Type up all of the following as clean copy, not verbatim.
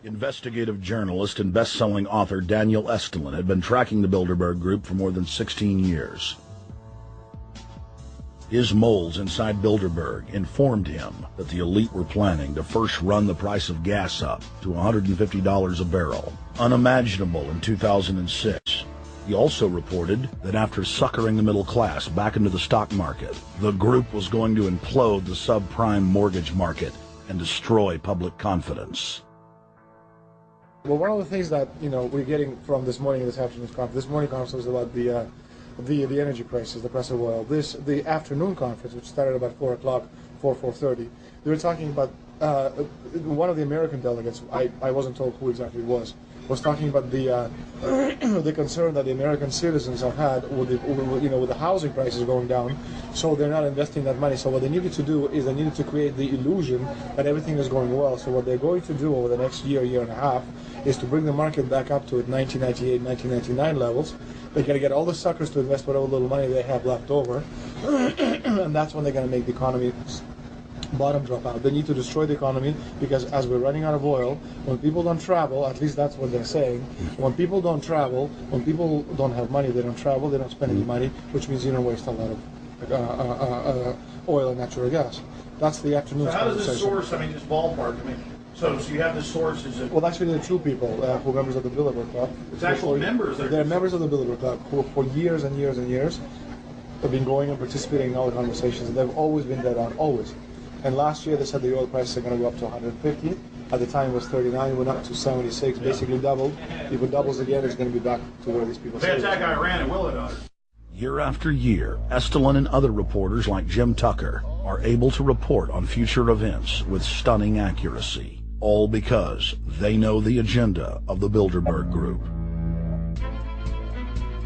Investigative journalist and best-selling author Daniel Estulin had been tracking the Bilderberg Group for more than 16 years. His moles inside Bilderberg informed him that the elite were planning to first run the price of gas up to $150 a barrel, unimaginable in 2006. He also reported that after suckering the middle class back into the stock market, the group was going to implode the subprime mortgage market and destroy public confidence. Well, one of the things that we're getting from this morning and this afternoon's conference, this morning conference was about the energy prices, the price of oil. The afternoon conference, which started about 4 o'clock, 4:30, they were talking about one of the American delegates. I wasn't told who exactly it was talking about the the concern that the American citizens have had with the housing prices going down, so they're not investing that money. So what they needed to do is they needed to create the illusion that everything is going well. So what they're going to do over the next year and a half is to bring the market back up to 1998, 1999 levels. They're going to get all the suckers to invest whatever little money they have left over, and that's when they're going to make the economy bottom drop out. They need to destroy the economy because as we're running out of oil, when people don't travel, at least that's what they're saying, when people don't travel, when people don't have money, they don't travel, they don't spend any money, which means you don't waste a lot of oil and natural gas. That's the afternoon. So how does this source, just ballpark, so you have the sources. Well, actually, there are two people who are members of the Bilderberg Club. It's actual members. They're members of the Bilderberg Club who for years and years and years have been going and participating in all the conversations, and they've always been dead on, always. And last year they said the oil prices are going to go up to 150. At the time it was 39, it went up to 76, basically doubled. If it doubles again, it's going to be back to where these people say. They attack Iran and will it? Year after year, Estulin and other reporters like Jim Tucker are able to report on future events with stunning accuracy, all because they know the agenda of the Bilderberg Group.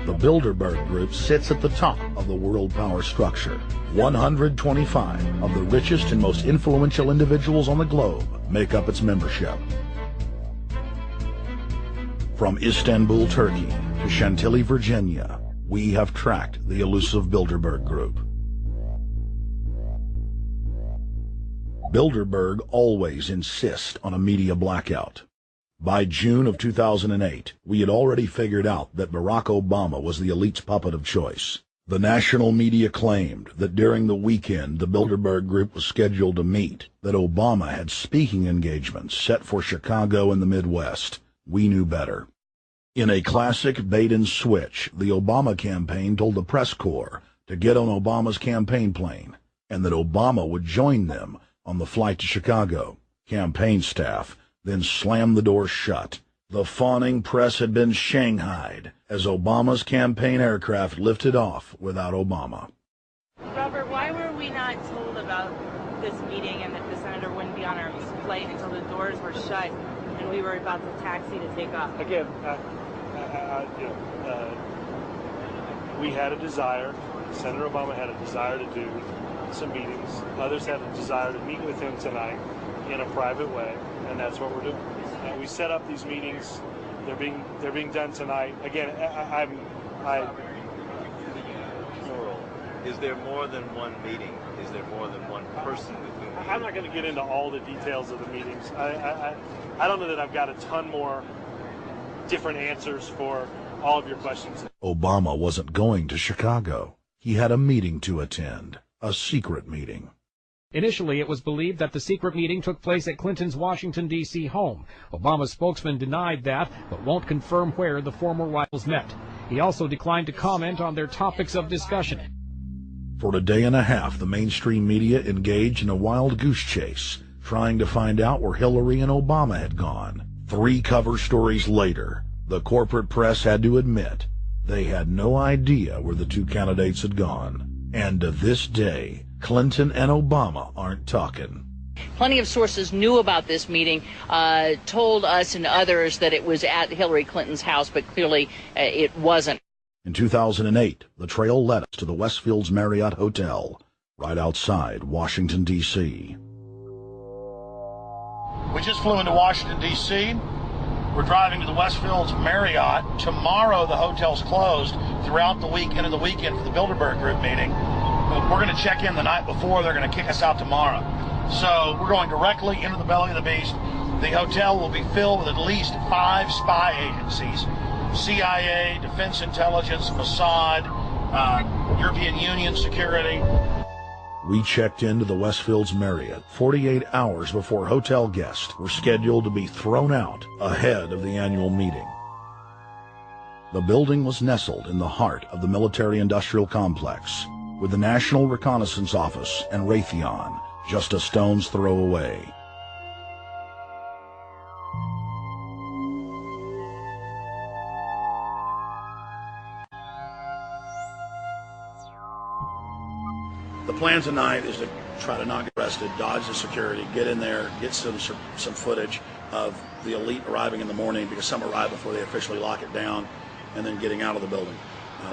The Bilderberg Group sits at the top of the world power structure. 125 of the richest and most influential individuals on the globe make up its membership. From Istanbul, Turkey to Chantilly, Virginia, we have tracked the elusive Bilderberg Group. Bilderberg always insists on a media blackout. By June of 2008, we had already figured out that Barack Obama was the elite's puppet of choice. The national media claimed that during the weekend the Bilderberg Group was scheduled to meet, that Obama had speaking engagements set for Chicago and the Midwest. We knew better. In a classic bait-and-switch, the Obama campaign told the press corps to get on Obama's campaign plane, and that Obama would join them on the flight to Chicago. Campaign staff then slammed the door shut. The fawning press had been shanghaied as Obama's campaign aircraft lifted off without Obama. Robert, why were we not told about this meeting and that the senator wouldn't be on our flight until the doors were shut and we were about to taxi to take off? Again, we had a desire, Senator Obama had a desire to do some meetings. Others had a desire to meet with him tonight in a private way, and that's what we're doing. We set up these meetings. They're being done tonight. Again, Is there more than one meeting? Is there more than one person with whom? I'm not going to get into all the details of the meetings. I don't know that I've got a ton more different answers for all of your questions. Obama wasn't going to Chicago. He had a meeting to attend, a secret meeting. Initially, it was believed that the secret meeting took place at Clinton's Washington, D.C. home. Obama's spokesman denied that, but won't confirm where the former rivals met. He also declined to comment on their topics of discussion. For a day and a half, the mainstream media engaged in a wild goose chase, trying to find out where Hillary and Obama had gone. 3 cover stories later, the corporate press had to admit they had no idea where the 2 candidates had gone. And to this day, Clinton and Obama aren't talking. Plenty of sources knew about this meeting, told us and others that it was at Hillary Clinton's house, but clearly it wasn't. In 2008, the trail led us to the Westfields Marriott Hotel, right outside Washington, D.C. We just flew into Washington, D.C. We're driving to the Westfields Marriott. Tomorrow the hotel's closed throughout the week into the weekend for the Bilderberg Group meeting. We're going to check in the night before. They're going to kick us out tomorrow. So we're going directly into the belly of the beast. The hotel will be filled with at least 5 spy agencies: CIA, Defense Intelligence, Mossad, European Union Security. We checked into the Westfields Marriott 48 hours before hotel guests were scheduled to be thrown out ahead of the annual meeting. The building was nestled in the heart of the military-industrial complex, with the National Reconnaissance Office and Raytheon just a stone's throw away. The plan tonight is to try to not get arrested, dodge the security, get in there, get some footage of the elite arriving in the morning, because some arrive before they officially lock it down, and then getting out of the building.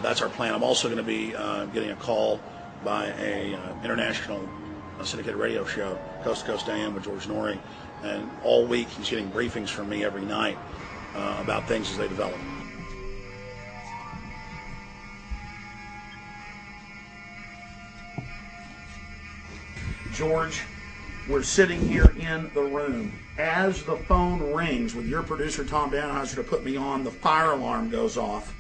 That's our plan. I'm also going to be getting a call by a international syndicated radio show, Coast to Coast AM with George Norrie, and all week he's getting briefings from me every night about things as they develop. George, we're sitting here in the room. As the phone rings with your producer, Tom Danheiser, to put me on, the fire alarm goes off.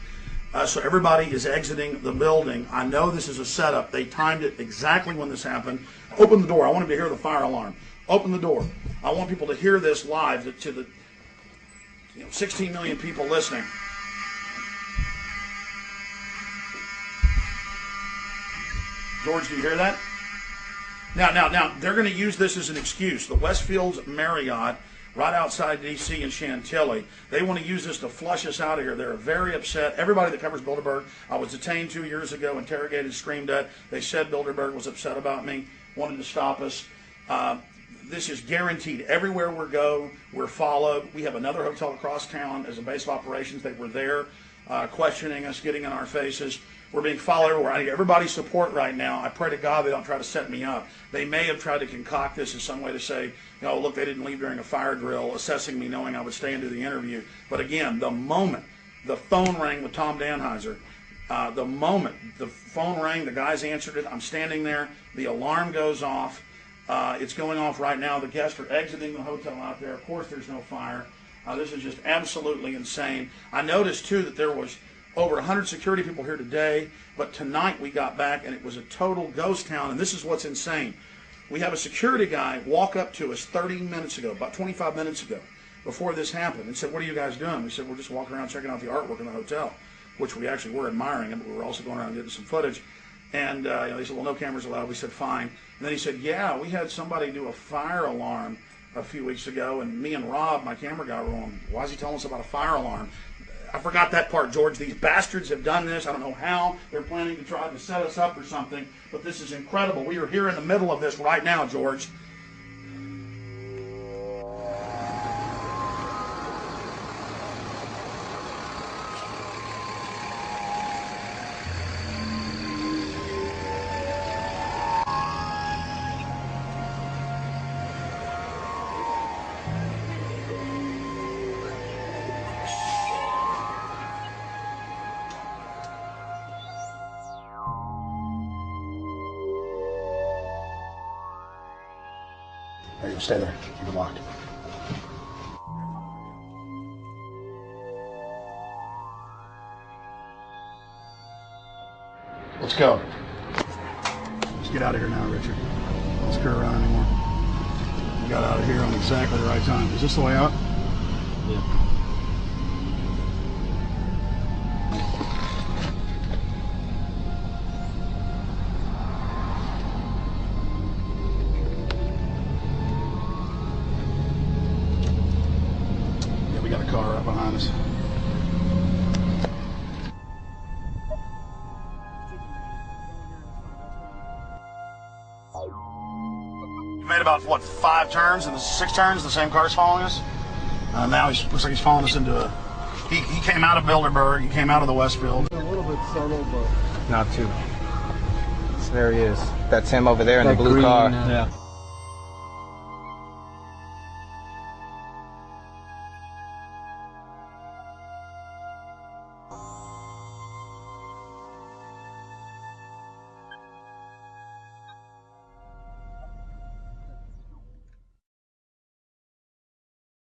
So everybody is exiting the building. I know this is a setup. They timed it exactly when this happened. Open the door. I want them to hear the fire alarm. Open the door. I want people to hear this live to the 16 million people listening. George, do you hear that? Now, they're going to use this as an excuse. The Westfields Marriott, right outside D.C. in Chantilly, they want to use this to flush us out of here. They're very upset. Everybody that covers Bilderberg, I was detained 2 years ago, interrogated, screamed at. They said Bilderberg was upset about me, wanted to stop us. This is guaranteed. Everywhere we go, we're followed. We have another hotel across town as a base of operations. They were there questioning us, getting in our faces. We're being followed everywhere. I need everybody's support right now. I pray to God they don't try to set me up. They may have tried to concoct this as some way to say, look, they didn't leave during a fire drill, assessing me, knowing I would stay and do the interview. But again, the moment the phone rang with Tom Danheiser, the moment the phone rang, the guys answered it, I'm standing there, the alarm goes off. It's going off right now. The guests are exiting the hotel out there. Of course, there's no fire. This is just absolutely insane. I noticed, too, that there was over 100 security people here today, but tonight we got back and it was a total ghost town, and this is what's insane. We have a security guy walk up to us 30 minutes ago, about 25 minutes ago, before this happened, and said, "What are you guys doing?" We said, "We're just walking around checking out the artwork in the hotel," which we actually were admiring, but we were also going around getting some footage. And they said, "Well, no cameras allowed." We said, "Fine." And then he said, "Yeah, we had somebody do a fire alarm a few weeks ago, and me and Rob, my camera guy, were on. Why is he telling us about a fire alarm?" I forgot that part, George. These bastards have done this. I don't know how. They're planning to try to set us up or something, but this is incredible. We are here in the middle of this right now, George. There you go, stay there. Keep it locked. Let's go. Let's get out of here now, Richard. Don't screw around anymore. We got out of here on exactly the right time. Is this the way out? Yeah. We got a car right behind us. You made about, what, 5 turns and 6 turns, the same car's following us? Now he looks like he's following us into a... He came out of Bilderberg, he came out of the Westfield. A little bit subtle, but... Not too. So there he is. That's him over there in the blue car. Yeah.